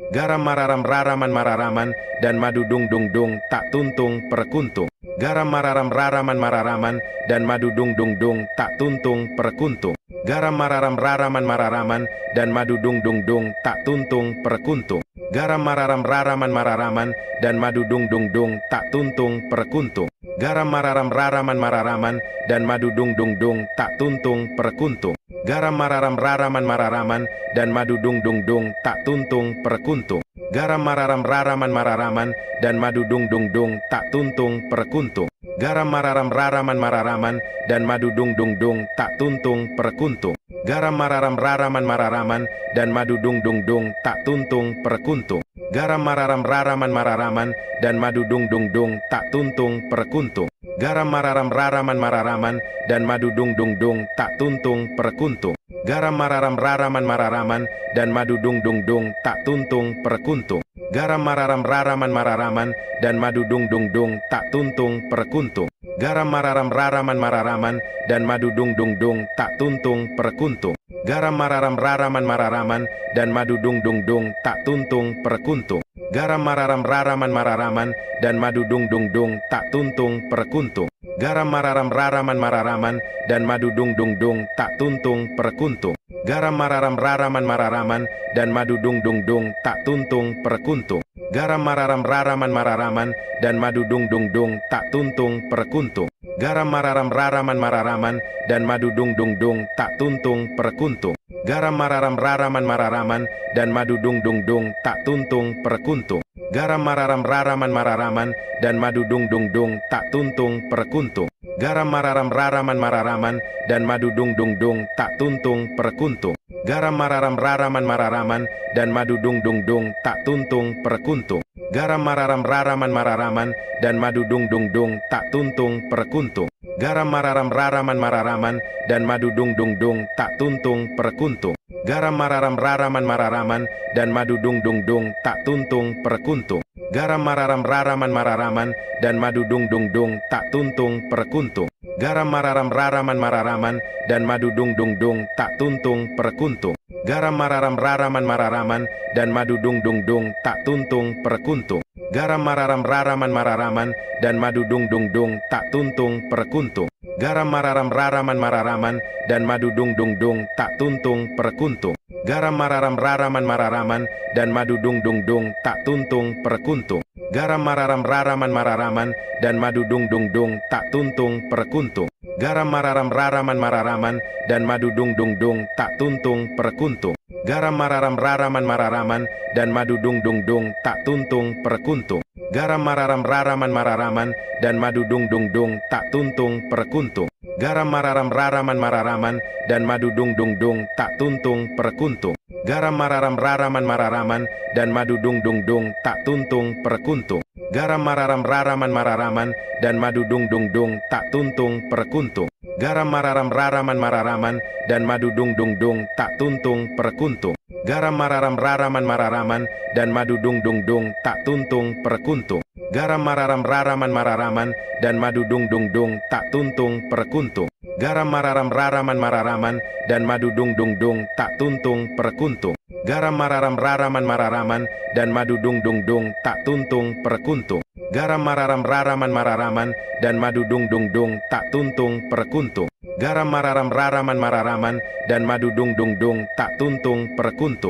Garam mararam raraman mararaman, dan madu dung dung dung, tak tuntung perkuntung. Garam mararam raraman mararaman, dan madu dung dung dung, tak tuntung perkuntung. Garam mararam raraman mararaman, dan madu dung dung dung, tak tuntung perkuntung. Garam mararam raraman mararaman, dan madu dung dung dung, tak tuntung perkuntung. Garam mararam raraman mararaman, dan madu dung dung dung, tak tuntung perkuntung. Garam mararam raraman mararaman, dan madu dung dung dung, tak tuntung perkuntung. Garam mararam raraman mararaman, dan madu dung dung dung, tak tuntung perkuntung. Garam mararam raraman mararaman, dan madu dung dung dung, tak tuntung perkuntung. Garam mararam raraman mararaman, dan madu dung dung dung, tak tuntung perkuntung. Garam mararam raraman mararaman, dan madu dung dung dung, tak tuntung perkuntung. Garam mararam raraman mararaman, dan madu dung dung dung, tak tuntung perkuntung. Garam mararam raraman mararaman, dan madu dung dung dung, tak tuntung perkuntung. Garam mararam raraman mararaman, dan madu dung dung dung, tak tuntung perkuntung. Garam mararam raraman mararaman, dan madu dung dung dung, tak tuntung perkuntung. Garam mararam raraman mararaman, dan madu dung dung dung, tak tuntung perkuntung. Garam mararam raraman mararaman, dan madu dung dung dung, tak tuntung perkuntung. Garam mararam raraman mararaman, dan madu dung dung dung, tak tuntung perkuntung. Garam mararam raraman mararaman, dan madu dung dung dung, tak tuntung perkuntung. Garam mararam raraman mararaman, dan madu dung dung dung, tak tuntung perkuntung. Garam mararam raraman mararaman, dan madu dung dung dung, tak tuntung perkuntung. Garam mararam raraman mararaman, dan madu dung dung dung, tak tuntung perkuntung. Garam mararam raraman mararaman, dan madu dung dung dung, tak tuntung perkuntung. Garam mararam raraman mararaman, dan madu dung dung dung, tak tuntung perkuntung. Garam mararam raraman mararaman, dan madu dung dung dung, tak tuntung perkuntung. Garam mararam raraman mararaman, dan madu dung dung dung, tak tuntung perkuntung. Garam mararam raraman mararaman, dan madu dung dung dung, tak tuntung perkuntung. Garam mararam raraman mararaman, dan madu dung dung dung, tak tuntung perkuntung. Garam mararam raraman mararaman, dan madu dung dung dung, tak tuntung perkuntung. Garam mararam raraman mararaman, dan madu dung dung dung, tak tuntung perkuntung. Garam mararam raraman mararaman, dan madu dung dung dung, tak tuntung perkuntung. Garam mararam raraman mararaman, dan madu dung dung dung, tak tuntung perkuntung. Garam mararam raraman mararaman, dan madu dung dung dung, tak tuntung perkuntung. Garam mararam raraman mararaman, dan madu dung dung dung, tak tuntung perkuntung. Garam mararam raraman mararaman, dan madu dung dung dung, tak tuntung perkuntung. Garam mararam raraman mararaman, dan madu dung dung dung, tak tuntung perkuntung. Garam mararam raraman mararaman, dan madu dung dung dung, tak tuntung perkuntung. Garam mararam raraman mararaman, dan madu dung dung dung, tak tuntung perkuntung. Garam mararam raraman mararaman, dan madu dung dung dung, tak tuntung perkuntung. Garam mararam raraman mararaman, dan madu dung dung dung, tak tuntung perkuntung. Garam mararam raraman mararaman, dan madu dung dung dung, tak tuntung perkuntung. Garam mararam raraman mararaman, dan madu dung dung dung, tak tuntung perkuntung. Garam mararam raraman mararaman, dan madu dung dung dung, tak tuntung perkuntung. Garam mararam raraman mararaman, dan madu dung dung dung, tak tuntung perkuntung. Garam mararam raraman mararaman, dan madu dung dung dung, tak tuntung perkuntung. Garam mararam raraman mararaman, dan madu dung dung dung, tak tuntung perkuntung. Garam mararam raraman mararaman, dan madu dung dung dung, tak tuntung perkuntung. Garam mararam raraman mararaman, dan madu dung dung dung, tak tuntung perkuntung.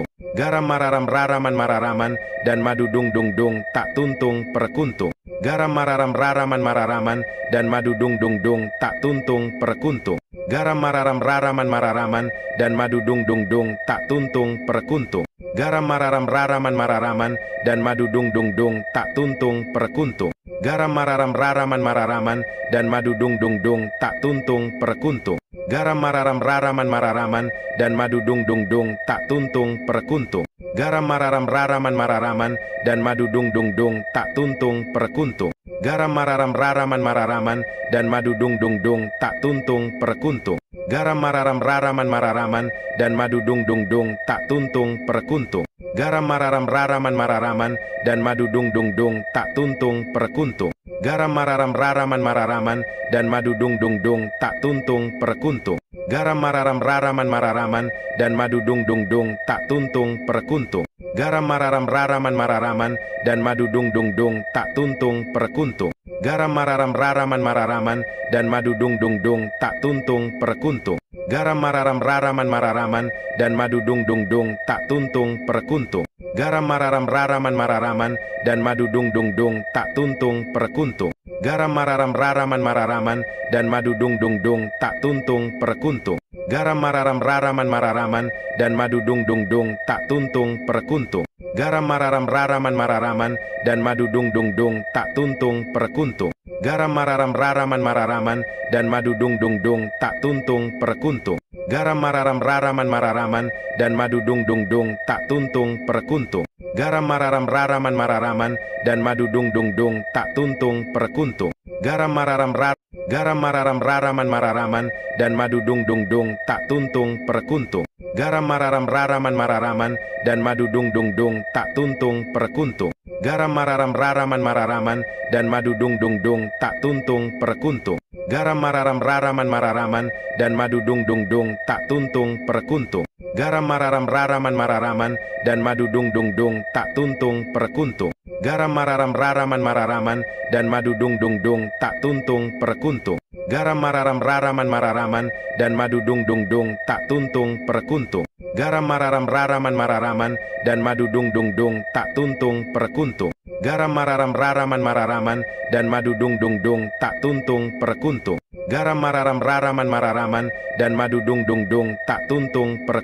Garam mararam raraman mararaman, dan madu dung dung dung, tak tuntung perkuntung. Garam mararam raraman mararaman, dan madu dung dung dung, tak tuntung perkuntung. Garam mararam raraman mararaman, dan madu dung dung dung, tak tuntung perkuntung. Garam mararam raraman mararaman, dan madu dung dung dung, tak tuntung perkuntung. Garam mararam raraman mararaman, dan madu dung dung dung, tak tuntung perkuntung. Garam mararam raraman mararaman, dan madu dung dung dung, tak tuntung perkuntung. Garam mararam raraman mararaman, dan madu dung dung dung, tak tuntung perkuntung. Garam mararam raraman mararaman, dan madu dung dung dung, tak tuntung perkuntung. Garam mararam raraman mararaman, dan madu dung dung dung, tak tuntung perkuntung. Garam mararam raraman mararaman, dan madu dung dung dung, tak tuntung perkuntung. Garam mararam raraman mararaman, dan madu dung dung dung, tak tuntung perkuntung. Garam mararam raraman mararaman, dan madu dung dung dung, tak tuntung perkuntung. Garam mararam raraman mararaman, dan madu dung dung dung tak tuntung perkuntung. Garam mararam raraman mararaman, dan madu dung dung dung tak tuntung perkuntung. Garam mararam raraman mararaman, dan madu dung dung dung tak tuntung perkuntung. Garam mararam raraman mararaman, dan madu dung dung dung tak tuntung perkuntung. Garam mararam raraman mararaman, dan madu dung dung dung tak tuntung perkuntung. Garam mararam raraman mararaman, dan madu dung dung dung tak tuntung perkuntung. Garam mararam raraman mararaman, dan madu dung dung dung tak tuntung perkuntung. Garam mararam raraman mararaman, dan madu dung dung dung tak tuntung perkuntung. Garam mararam raraman mararaman, dan madu dung dung dung tak tuntung perkuntung. Garam mararam raraman mararaman, dan madu dung dung dung tak tuntung perkuntung. Garam mararam raraman mararaman, dan madu dung dung dung tak tuntung perkuntung. Garam mararam raraman mararaman, dan madu dung dung dung tak tuntung perkuntung. Garam mararam raraman mararaman, dan madu dung dung dung tak tuntung perkuntung. Garam mararam raraman mararaman, dan madu dung dung dung tak tuntung perkuntung. Garam mararam raraman mararaman, dan madu dung dung dung tak tuntung perkuntung. Garam mararam raraman mararaman, dan madu dung dung dung tak tuntung perkuntung. Garam mararam raraman mararaman, dan madu dung dung dung tak tuntung perkuntung. Garam mararam raraman mararaman, dan madu dung dung dung tak tuntung perkuntung. Garam mararam raraman mararaman, dan madu dung dung dung tak tuntung perkuntung. Garam mararam raraman mararaman, dan madu dung dung dung tak tuntung perkuntung. Garam mararam raraman mararaman, dan madu dung dung dung tak tuntung perkuntung. Garam mararam raraman mararaman, dan madu dung dung dung tak tuntung perkuntung.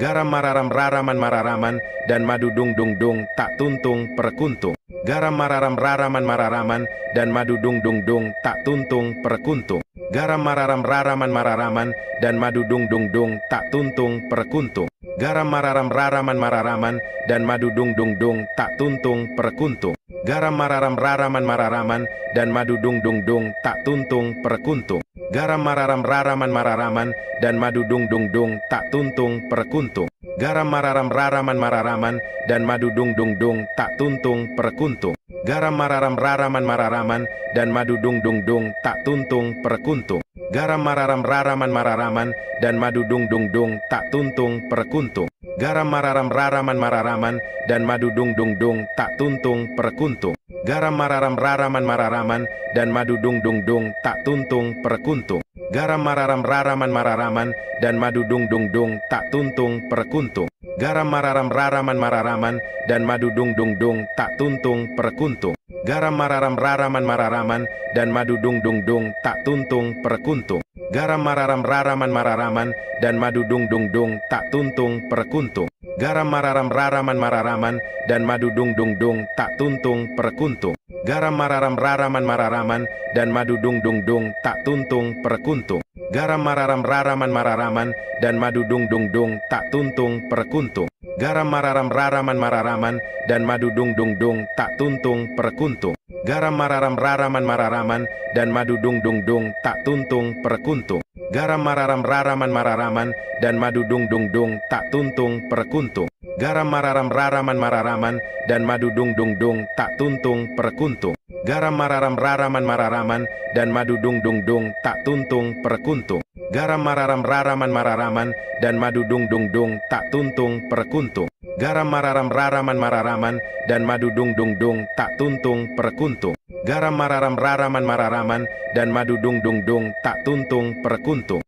Garam mararam raraman mararaman, dan madu dung dung dung tak tuntung perkuntung. Garam mararam raraman mararaman, dan madu dung dung dung tak tuntung perkuntung. Garam mararam raraman mararaman, dan madu dung dung dung tak tuntung perkuntung. Garam mararam raraman mararaman, dan madu dung dung dung tak tuntung perkuntung. Garam mararam raraman mararaman, dan madu dung dung dung tak tuntung perkuntung. Garam mararam raraman mararaman, dan madu dung dung dung tak tuntung perkuntung. Garam mararam raraman mararaman, dan madu dung dung dung tak tuntung perkuntung. Garam mararam raraman mararaman, dan madu dung dung dung tak tuntung perkuntung. Garam mararam raraman mararaman, dan madu dung dung dung tak tuntung perkuntung. Garam mararam raraman mararaman, dan madu dung dung dung tak tuntung perkuntung. Garam mararam raraman mararaman, dan madu dung dung dung tak tuntung perkuntung. Garam mararam raraman mararaman, dan madu dung dung dung tak tuntung perkuntung. Garam mararam raraman mararaman, dan madu dung dung dung tak tuntung perkuntung. Garam mararam raraman mararaman, dan madu dung dung dung tak tuntung perkuntung. Garam mararam raraman mararaman, dan madu dung dung dung tak tuntung perkuntung. Garam mararam raraman mararaman, dan madu dung dung dung tak tuntung perkuntung. Garam mararam raraman mararaman, dan madu dung dung dung tak tuntung perkuntung. Garam mararam raraman mararaman, dan madu dung dung dung tak tuntung perkuntung. Garam mararam raraman mararaman, dan madu dung dung dung tak tuntung perkuntung. Garam mararam raraman mararaman, dan madu dung dung dung tak tuntung perkuntung. Garam mararam raraman mararaman, dan madu dung dung dung tak tuntung perkuntung. Garam mararam raraman mararaman, dan madu dung dung dung tak tuntung perkuntung. Garam mararam raraman mararaman, dan madu dung dung dung tak tuntung perkuntung. Garam mararam raraman mararaman, dan madu dung dung dung tak tuntung perkuntung.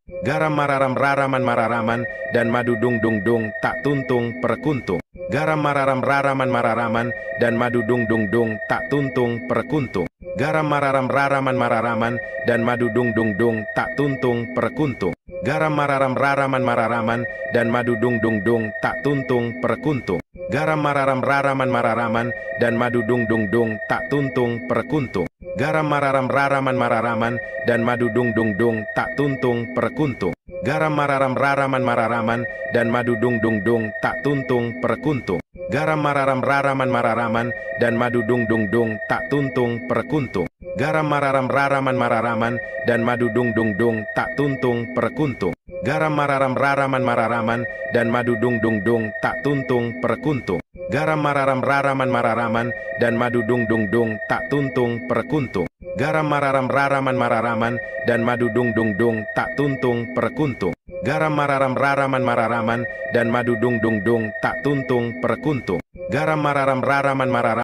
Garam mararam raraman mararaman, dan madu dung dung dung tak tuntung perkuntung. Garam mararam raraman mararaman, dan madu dung dung dung tak tuntung perkuntung. Garam mararam raraman mararaman, dan madu dung dung dung tak tuntung perkuntung. Garam mararam raraman mararaman, dan madu dung dung dung tak tuntung perkuntung. Garam mararam raraman mararaman, dan madu dung dung dung tak tuntung perkuntung. Garam mararam raraman mararaman, dan madu dung dung dung tak tuntung perkuntung. Garam mararam raraman mararaman, dan madu dung dung dung tak tuntung perkuntung. Garam mararam raraman mararaman, dan madu dung dung dung tak tuntung perkuntung. Garam mararam raraman mararaman, dan madu dung dung dung tak tuntung perkuntung. Garam mararam raraman mararaman, dan madu dung dung dung tak tuntung perkuntung. Garam mararam raraman mararaman, dan madu dung dung dung tak tuntung perkuntung. Garam mararam raraman mararaman, dan madu dung dung dung tak tuntung perkuntung. Garam mararam raraman mararaman dan madu dung dung dung tak tuntung perkuntung. Garam mararam raraman mararaman